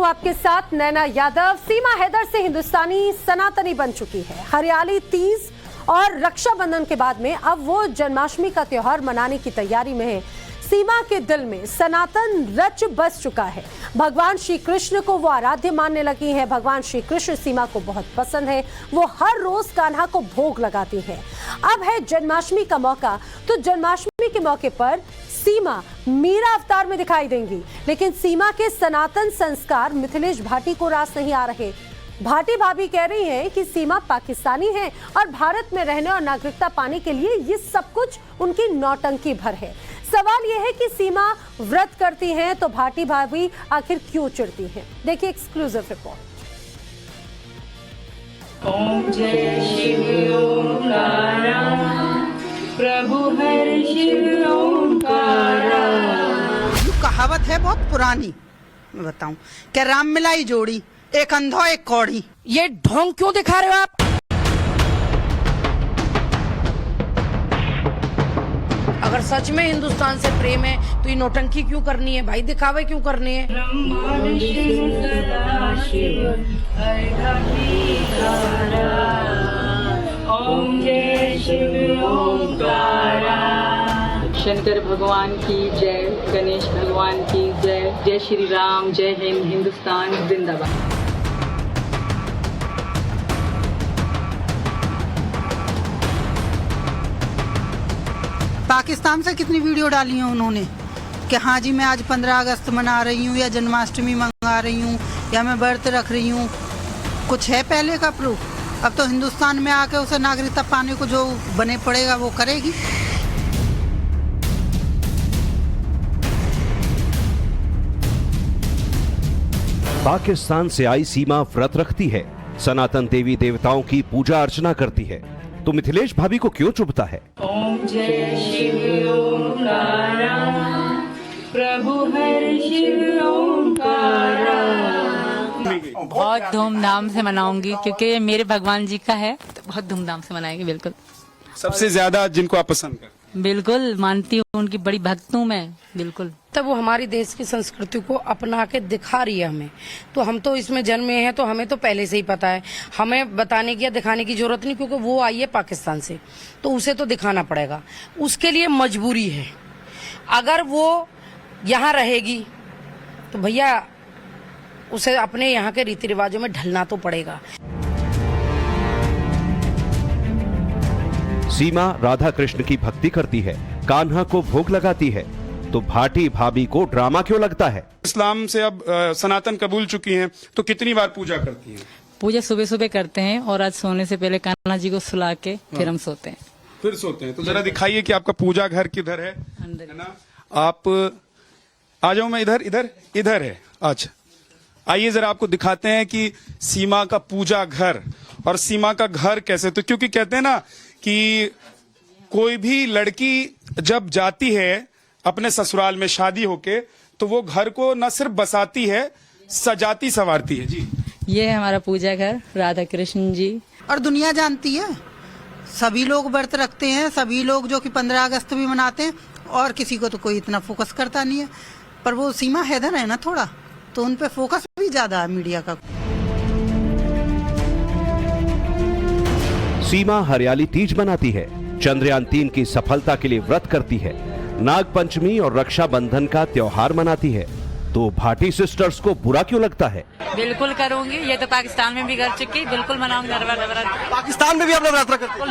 आपके साथ नैना यादव। सीमा हैदर से हिंदुस्तानी सनातनी बन चुकी है। हरियाली तीज और रक्षाबंधन के बाद में अब वो जन्माष्टमी का त्योहार मनाने की तैयारी में है। सीमा के दिल में सनातन रच बस चुका है। भगवान श्री कृष्ण को वो आराध्य मानने लगी है। भगवान श्री कृष्ण सीमा को बहुत पसंद है। वो हर रोज कान्हा को भोग लगाती है। अब है जन्माष्टमी का मौका, तो जन्माष्टमी के मौके पर सीमा मीरा अवतार में दिखाई देंगी। लेकिन सीमा के सनातन संस्कार मिथिलेश भाटी को रास नहीं आ रहे। भाटी भाभी कह रही हैं कि सीमा पाकिस्तानी है और भारत में रहने और नागरिकता पाने के लिए ये सब कुछ उनकी नौटंकी भर है। सवाल यह है कि सीमा व्रत करती हैं तो भाटी भाभी आखिर क्यों चिढ़ती हैं? देखिए एक्सक्लूसिव रिपोर्ट। ओम जय शिव ओंकारा, प्रभु हर शिव ओंकारा। कहावत है बहुत पुरानी, मैं बताऊं क्या, राम मिलाई जोड़ी, एक अंधा एक कौड़ी। ये ढोंग क्यों दिखा रहे हो आप? अगर सच में हिंदुस्तान से प्रेम है तो ये नौटंकी क्यों करनी है भाई, दिखावे क्यों करने हैं? ब्रह्मा विष्णु सदाशिव हरिहरधारा। ओम जय शिव ओंकारा। शंकर भगवान की जय, गणेश भगवान की जय, जय श्री राम, जय हिंद, हिंदुस्तान जिंदाबाद। पाकिस्तान से कितनी वीडियो डाली हैं उन्होंने कि हाँ जी मैं आज 15 अगस्त मना रही हूँ या जन्माष्टमी मना रही हूँ या मैं व्रत रख रही हूँ। कुछ है पहले का प्रूफ? अब तो हिंदुस्तान में आके उसे नागरिकता पाने को जो बने पड़ेगा वो करेगी। पाकिस्तान से आई सीमा व्रत रखती है, सनातन देवी देवताओं की पूजा अर्चना करती है, तो मिथिलेश भाभी को क्यों चुभता है? ओम जय शिव ओंकारा, प्रभु हर शिव ओंकारा। बहुत धूमधाम से मनाऊंगी क्योंकि ये मेरे भगवान जी का है, तो बहुत धूमधाम से मनाएंगे। बिल्कुल सबसे ज्यादा जिनको आप पसंद करते? बिल्कुल मानती हूँ, उनकी बड़ी भक्त हूँ मैं। बिल्कुल तब वो हमारी देश की संस्कृति को अपना के दिखा रही है हमें, तो हम तो इसमें जन्मे हैं तो हमें तो पहले से ही पता है। हमें बताने की या दिखाने की जरूरत नहीं, क्योंकि वो आई है पाकिस्तान से तो उसे तो दिखाना पड़ेगा, उसके लिए मजबूरी है। अगर वो यहाँ रहेगी तो भैया उसे अपने यहाँ के रीति रिवाजों में ढलना तो पड़ेगा। सीमा राधा कृष्ण की भक्ति करती है, कान्हा को भोग लगाती है, तो भाटी भाभी को ड्रामा क्यों लगता है? इस्लाम से अब सनातन कबूल चुकी हैं, तो कितनी बार पूजा करती हैं? पूजा सुबह सुबह करते हैं और आज सोने से पहले कान्हा जी को सुला के फिर हम सोते हैं। फिर सोते हैं? तो जरा दिखाइए कि आपका पूजा घर किधर है। अंदर है ना? आप आ जाओ, मैं इधर है। अच्छा आइए जरा आपको दिखाते हैं कि सीमा का पूजा घर और सीमा का घर कैसे। तो क्योंकि कहते हैं ना कि कोई भी लड़की जब जाती है अपने ससुराल में शादी होके, तो वो घर को न सिर्फ बसाती है, सजाती संवारती है। जी ये है हमारा पूजा घर, राधा कृष्ण जी। और दुनिया जानती है, सभी लोग व्रत रखते हैं, सभी लोग जो कि 15 अगस्त भी मनाते हैं, और किसी को तो कोई इतना फोकस करता नहीं है। पर वो सीमा हैदर है ना थोड़ा, तो उन पे फोकस भी ज्यादा है मीडिया का। सीमा हरियाली तीज मनाती है, चंद्रयान 3 की सफलता के लिए व्रत करती है, नाग पंचमी और रक्षाबंधन का त्योहार मनाती है, तो भाटी सिस्टर्स को बुरा क्यों लगता है? बिल्कुल करूंगी, ये तो पाकिस्तान में भी कर चुकी, बिल्कुल मनाऊंगी। नवरात्रि पाकिस्तान में भी आप नवरात्र करते हैं?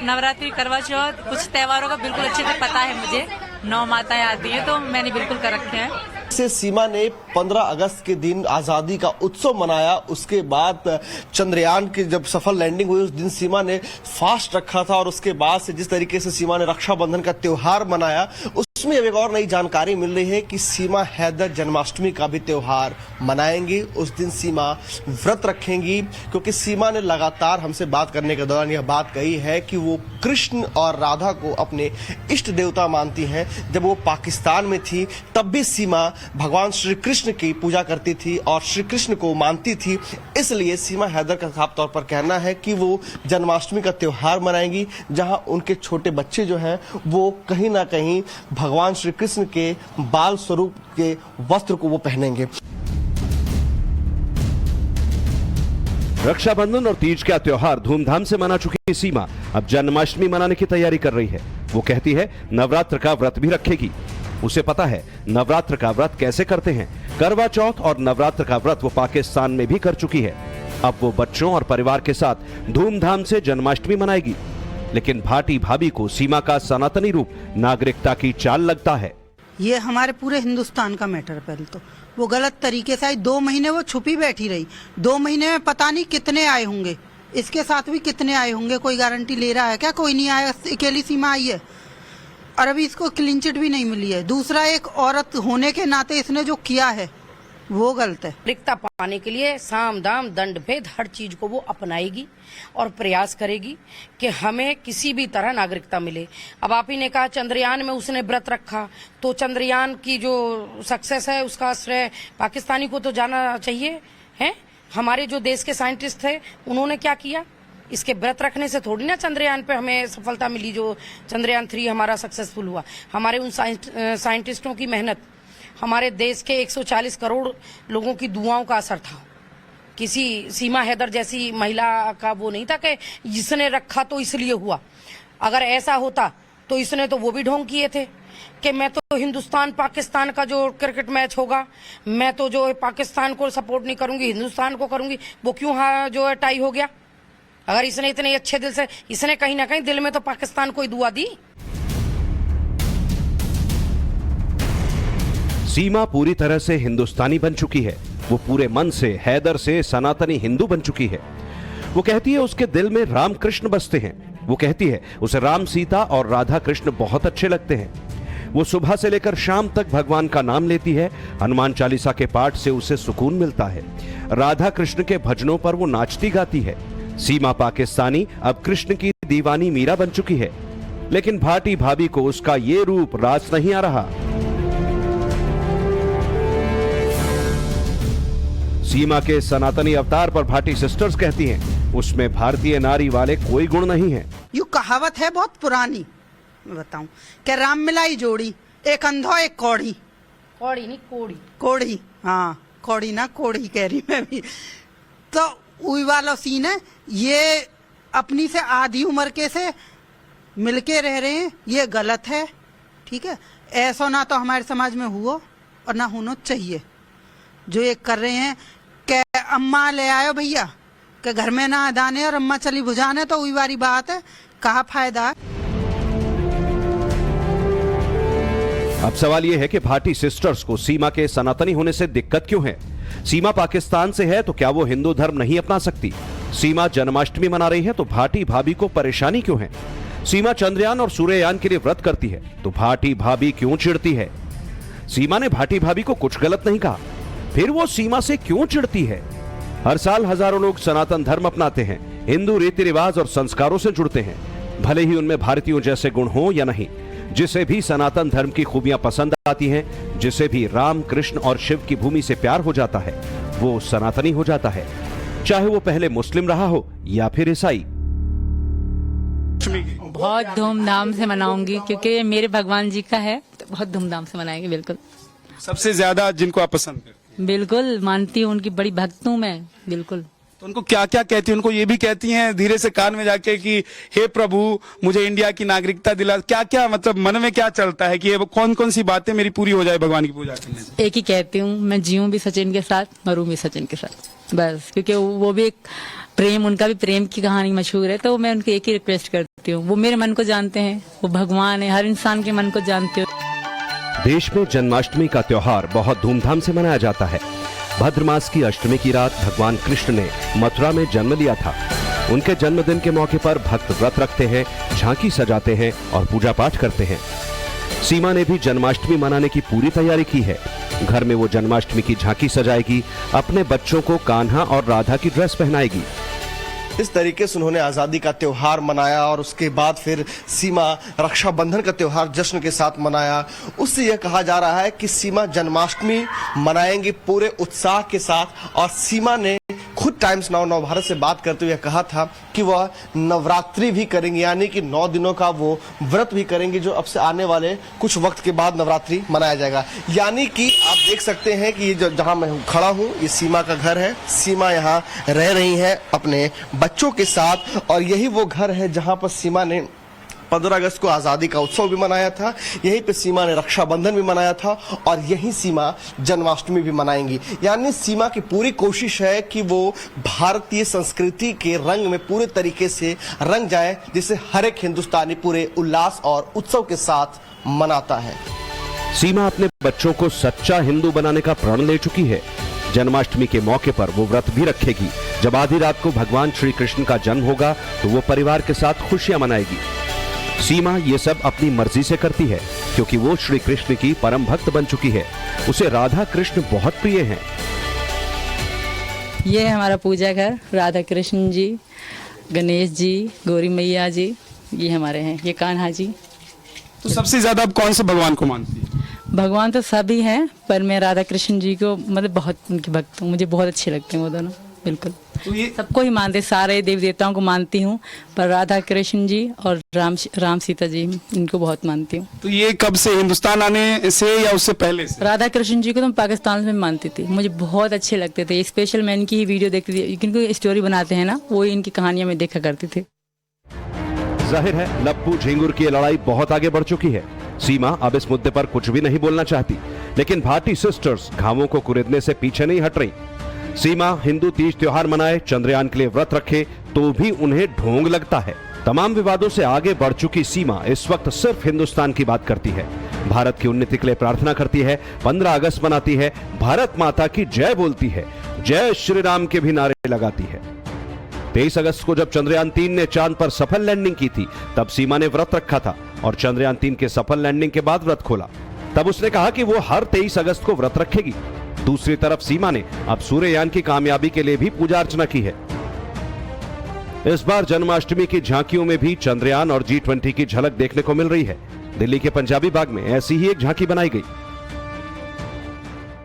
नवरात्रि करवा चौथ, कुछ त्योहारों का बिल्कुल अच्छे से पता है मुझे। 9 माताएं आती हैं तो मैंने बिल्कुल कर रखे हैं। से सीमा ने 15 अगस्त के दिन आजादी का उत्सव मनाया। उसके बाद चंद्रयान की जब सफल लैंडिंग हुई उस दिन सीमा ने फास्ट रखा था, और उसके बाद से जिस तरीके से सीमा ने रक्षाबंधन का त्योहार मनाया, उसमें अब एक और नई जानकारी मिल रही है कि सीमा हैदर जन्माष्टमी का भी त्योहार मनाएंगी। उस दिन सीमा व्रत रखेंगी, क्योंकि सीमा ने लगातार हमसे बात करने के दौरान यह बात कही है कि वो कृष्ण और राधा को अपने इष्ट देवता मानती हैं। जब वो पाकिस्तान में थी तब भी सीमा भगवान श्री कृष्ण की पूजा करती थी और श्री कृष्ण को मानती थी। इसलिए सीमा हैदर का साफ तौर पर कहना है कि वो जन्माष्टमी का त्योहार मनाएंगी, जहां उनके छोटे बच्चे जो हैं वो कहीं ना कहीं भगवान श्री कृष्ण के बाल स्वरूप के वस्त्र को वो पहनेंगे। रक्षाबंधन और तीज का त्योहार धूमधाम से मना चुकी सीमा अब जन्माष्टमी मनाने की तैयारी कर रही है। वो कहती है नवरात्र का व्रत भी रखेगी। उसे पता है नवरात्र का व्रत कैसे करते हैं। करवा चौथ और नवरात्र का व्रत वो पाकिस्तान में भी कर चुकी है। अब वो बच्चों और परिवार के साथ धूमधाम से जन्माष्टमी मनाएगी। लेकिन भाटी भाभी को सीमा का सनातनी रूप नागरिकता की चाल लगता है। ये हमारे पूरे हिंदुस्तान का मैटर है। पहले तो वो गलत तरीके से आई, 2 महीने वो छुपी बैठी रही। 2 महीने में पता नहीं कितने आए होंगे, इसके साथ भी कितने आए होंगे, कोई गारंटी ले रहा है क्या? कोई नहीं आया, अकेली सीमा आई है और अभी इसको क्लीन चिट भी नहीं मिली है। दूसरा, एक औरत होने के नाते इसने जो किया है वो गलत है। नागरिकता पाने के लिए साम दाम दंड भेद हर चीज को वो अपनाएगी और प्रयास करेगी कि हमें किसी भी तरह नागरिकता मिले। अब आप ही ने कहा चंद्रयान में उसने व्रत रखा, तो चंद्रयान की जो सक्सेस है उसका श्रेय पाकिस्तानी को तो जाना चाहिए है। हमारे जो देश के साइंटिस्ट थे उन्होंने क्या किया? इसके व्रत रखने से थोड़ी ना चंद्रयान पे हमें सफलता मिली, जो चंद्रयान 3 हमारा सक्सेसफुल हुआ। हमारे उन साइंटिस्टों की मेहनत, हमारे देश के 140 करोड़ लोगों की दुआओं का असर था। किसी सीमा हैदर जैसी महिला का वो नहीं था कि जिसने रखा तो इसलिए हुआ। अगर ऐसा होता तो इसने तो वो भी ढोंग किए थे कि मैं तो हिंदुस्तान पाकिस्तान का जो क्रिकेट मैच होगा, मैं तो जो है पाकिस्तान को सपोर्ट नहीं करूंगी, हिंदुस्तान को करूंगी। वो क्यों जो है टाई हो गया? अगर इसने इतने अच्छे दिल से, इसने कहीं ना कहीं दिल में तो पाकिस्तान को ही दुआ दी। सीमा पूरी तरह से हिंदुस्तानी बन चुकी है। वो पूरे मन से हैदर से सनातनी हिंदू बन चुकी है। वो कहती है उसके दिल में राम कृष्ण बसते हैं। वो कहती है उसे राम सीता और राधा कृष्ण बहुत अच्छे लगते हैं। वो सुबह से लेकर शाम तक भगवान का नाम लेती है। हनुमान चालीसा के पाठ से उसे सुकून मिलता है। राधा कृष्ण के भजनों पर वो नाचती गाती है। सीमा पाकिस्तानी अब कृष्ण की दीवानी मीरा बन चुकी है। लेकिन भाटी भाभी को उसका ये रूप रास नहीं आ रहा। सीमा के सनातनी अवतार पर भाटी सिस्टर्स कहती हैं उसमें भारतीय नारी वाले कोई गुण नहीं है। यू कहावत है बहुत पुरानी, मैं बताऊं क्या, राम मिलाई जोड़ी, एक अंधो एक कौड़ी। कौड़ी नहीं कोड़ी। कोड़ी, हाँ कौड़ी ना कोड़ी कह रही मैं भी। तो वही वाला सीन है। ये अपनी से आधी उम्र के से मिलके रह रहे हैं, ये गलत है। ठीक है, ऐसा ना तो हमारे समाज में हुआ और ना होना चाहिए। जो ये कर रहे हैं कि अम्मा ले आयो भैया, कि घर में ना दाने और अम्मा चली बुझाने, तो वही वाली बात है, कहा फायदा। अब सवाल यह है कि भाटी सिस्टर्स को सीमा के सनातनी होने से दिक्कत क्यों है? सीमा पाकिस्तान से है तो क्या वो हिंदू धर्म नहीं अपना सकती? सीमा जन्माष्टमी मना रही है तो भाटी भाभी को परेशानी क्यों है? सीमा चंद्रयान और सूर्ययान के लिए व्रत करती है तो भाटी भाभी क्यों चिढ़ती है? सीमा ने भाटी भाभी को कुछ गलत नहीं कहा, फिर वो सीमा से क्यों चिढ़ती है? हर साल हजारों लोग सनातन धर्म अपनाते हैं, हिंदू रीति रिवाज और संस्कारों से जुड़ते हैं, भले ही उनमें भारतीयों जैसे गुण हो या नहीं। जिसे भी सनातन धर्म की खूबियां पसंद आती हैं, जिसे भी राम कृष्ण और शिव की भूमि से प्यार हो जाता है, वो सनातनी हो जाता है, चाहे वो पहले मुस्लिम रहा हो या फिर ईसाई। बहुत धूमधाम से मनाऊंगी क्योंकि मेरे भगवान जी का है, तो बहुत धूमधाम से मनाएंगे। बिल्कुल। सबसे ज्यादा जिनको आप पसंद करते हैं? बिल्कुल मानती हूँ, उनकी बड़ी भक्त हूँ मैं। बिल्कुल। तो उनको क्या क्या कहती हैं? उनको ये भी कहती हैं धीरे से कान में जाके कि हे प्रभु मुझे इंडिया की नागरिकता दिला? क्या क्या मतलब मन में क्या चलता है कि ये कौन कौन सी बातें मेरी पूरी हो जाए भगवान की पूजा करने से? एक ही कहती हूँ, मैं जीऊँ भी सचिन के साथ, मरूँ भी सचिन के साथ, बस। क्योंकि वो भी एक प्रेम, उनका भी प्रेम की कहानी मशहूर है, तो मैं उनकी एक ही रिक्वेस्ट करती हूँ। वो मेरे मन को जानते हैं, वो भगवान है, हर इंसान के मन को जानते हो। देश में जन्माष्टमी का त्योहार बहुत धूमधाम से मनाया जाता है। भद्र मास की अष्टमी की रात भगवान कृष्ण ने मथुरा में जन्म लिया था। उनके जन्मदिन के मौके पर भक्त व्रत रखते हैं, झांकी सजाते हैं और पूजा पाठ करते हैं। सीमा ने भी जन्माष्टमी मनाने की पूरी तैयारी की है। घर में वो जन्माष्टमी की झांकी सजाएगी, अपने बच्चों को कान्हा और राधा की ड्रेस पहनाएगी। इस तरीके से उन्होंने आजादी का त्योहार मनाया और उसके बाद फिर सीमा रक्षाबंधन का त्योहार जश्न के साथ मनाया। उससे यह कहा जा रहा है कि सीमा जन्माष्टमी मनाएंगी पूरे उत्साह के साथ और सीमा ने खुद टाइम्स नाउ नव भारत से बात करते हुए कहा था कि वह नवरात्रि भी करेंगे, यानी कि 9 दिनों का वो व्रत भी करेंगे, जो अब से आने वाले कुछ वक्त के बाद नवरात्रि मनाया जाएगा। यानी कि आप देख सकते हैं कि ये जहां मैं खड़ा हूं, ये सीमा का घर है। सीमा यहाँ रह रही है अपने बच्चों के साथ, और यही वो घर है जहां पर सीमा ने 15 अगस्त को आजादी का उत्सव भी मनाया था, यहीं पे सीमा ने रक्षाबंधन भी मनाया था, और यही सीमा जन्माष्टमी भी मनाएंगी। यानी सीमा की पूरी कोशिश है कि वो भारतीय संस्कृति के रंग में पूरे तरीके से रंग जाए, जिसे हर एक हिंदुस्तानी पूरे उल्लास और उत्सव के साथ मनाता है। सीमा अपने बच्चों को सच्चा हिंदू बनाने का प्रण ले चुकी है। जन्माष्टमी के मौके पर वो व्रत भी रखेगी। जब आधी रात को भगवान श्री कृष्ण का जन्म होगा तो वो परिवार के साथ खुशियां मनाएगी। सीमा ये सब अपनी मर्जी से करती है, क्योंकि वो श्री कृष्ण की परम भक्त बन चुकी है। उसे राधा कृष्ण बहुत प्रिय हैं। ये है हमारा पूजा घर, राधा कृष्ण जी, गणेश जी, गौरी मैया जी, ये हमारे हैं, ये कान्हा जी। तो सबसे ज्यादा आप कौन से भगवान को मानती हैं? भगवान तो सभी हैं, पर मैं राधा कृष्ण जी को मतलब बहुत उनके भक्त हूँ, मुझे बहुत अच्छे लगते हैं वो दोनों। बिल्कुल तो ये सबको ही मानते, सारे देवी देवताओं को मानती हूँ, पर राधा कृष्ण जी और राम सीता जी, इनको बहुत मानती हूँ। तो ये कब से, हिंदुस्तान आने से या उससे पहले से? राधा कृष्ण जी को तो मैं पाकिस्तान में मानती थी, मुझे बहुत अच्छे लगते थे। स्पेशल मैं इनकी ही वीडियो देखती थी, इनकी स्टोरी बनाते हैं ना, वो इनकी कहानियां मैं देखा करती थी। जाहिर है लप्पू झिंगुर की लड़ाई बहुत आगे बढ़ चुकी है। सीमा अब इस मुद्दे पर कुछ भी नहीं बोलना चाहती, लेकिन भाटी सिस्टर्स घावों को कुरेदने से पीछे नहीं हट रही। सीमा हिंदू तीज त्योहार मनाए, चंद्रयान के लिए व्रत रखे, तो भी उन्हें ढोंग लगता है। तमाम विवादों से आगे बढ़ चुकी सीमा इस वक्त सिर्फ हिंदुस्तान की बात करती है, भारत की उन्नति के लिए प्रार्थना करती है, 15 अगस्त मनाती है, भारत माता की जय बोलती है, जय श्री राम के भी नारे लगाती है। 23 अगस्त को जब चंद्रयान 3 ने चांद पर सफल लैंडिंग की थी, तब सीमा ने व्रत रखा था, और चंद्रयान 3 के सफल लैंडिंग के बाद व्रत खोला। तब उसने कहा कि वो हर 23 अगस्त को व्रत रखेगी। दूसरी तरफ सीमा ने अब सूर्ययान की कामयाबी के लिए भी पूजा अर्चना की है। इस बार जन्माष्टमी की झांकियों में भी चंद्रयान और G20 की झलक देखने को मिल रही है। दिल्ली के पंजाबी बाग में ऐसी ही एक झांकी बनाई गई।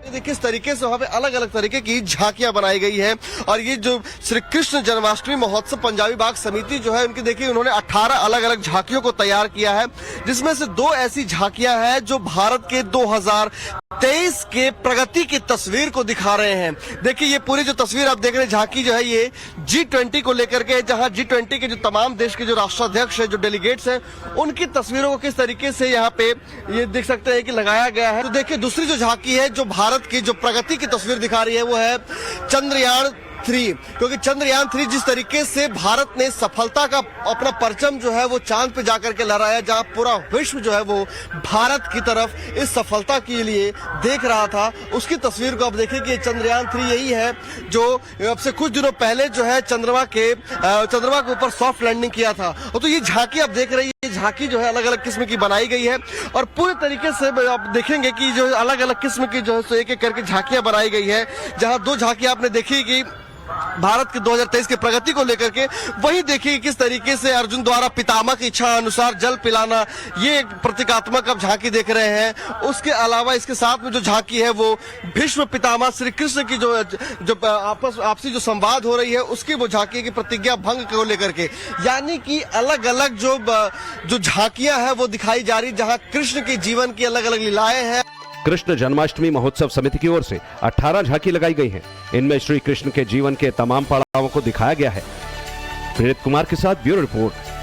देखिए किस तरीके से वहाँ पे अलग अलग तरीके की झांकियां बनाई गई है, और ये जो श्री कृष्ण जन्माष्टमी महोत्सव पंजाबी बाग समिति जो है, उनकी देखिए उन्होंने 18 अलग अलग झांकियों को तैयार किया है, जिसमें से 2 ऐसी झांकियां हैं जो भारत के 2023 के प्रगति की तस्वीर को दिखा रहे हैं। देखिए ये पूरी जो तस्वीर आप देख रहे हैं, झांकी जो है ये G20 को लेकर के, जहां G20 के जो तमाम देश के जो राष्ट्राध्यक्ष है, जो डेलीगेट्स हैं, उनकी तस्वीरों को किस तरीके से यहाँ पे ये देख सकते हैं कि लगाया गया है। तो देखिए दूसरी जो झांकी है जो भारत की जो प्रगति की तस्वीर दिखा रही है, वो है चंद्रयान 3, क्योंकि चंद्रयान 3 जिस तरीके से भारत ने सफलता का अपना परचम जो है वो चांद पे जाकर के लहराया, जहां पूरा विश्व जो है वो भारत की तरफ इस सफलता के लिए देख रहा था, उसकी तस्वीर को आप देखिए कि चंद्रयान 3 यही है जो अब से कुछ दिनों पहले जो है चंद्रमा के ऊपर सॉफ्ट लैंडिंग किया था। तो ये झांकी आप देख रही है, ये झांकी जो है अलग अलग किस्म की बनाई गई है, और पूरे तरीके से आप देखेंगे कि जो अलग अलग किस्म की जो है सो एक एक करके झांकियां बनाई गई है। जहां 2 झांकियां आपने देखी कि भारत के 2023 के प्रगति को लेकर के, वही देखिए किस तरीके से अर्जुन द्वारा पितामह की इच्छा अनुसार जल पिलाना, ये एक प्रतीकात्मक आप झांकी देख रहे हैं। उसके अलावा इसके साथ में जो झांकी है वो भीष्म पितामह श्री कृष्ण की जो आपसी जो संवाद हो रही है, उसकी वो झांकी की प्रतिज्ञा भंग को लेकर के, यानी कि अलग अलग जो झांकियां हैं वो दिखाई जा रही, जहां कृष्ण के जीवन की अलग अलग लीलाएं हैं। कृष्ण जन्माष्टमी महोत्सव समिति की ओर से 18 झांकी लगाई गई हैं। इनमें श्री कृष्ण के जीवन के तमाम पड़ावों को दिखाया गया है। प्रेरित कुमार के साथ ब्यूरो रिपोर्ट,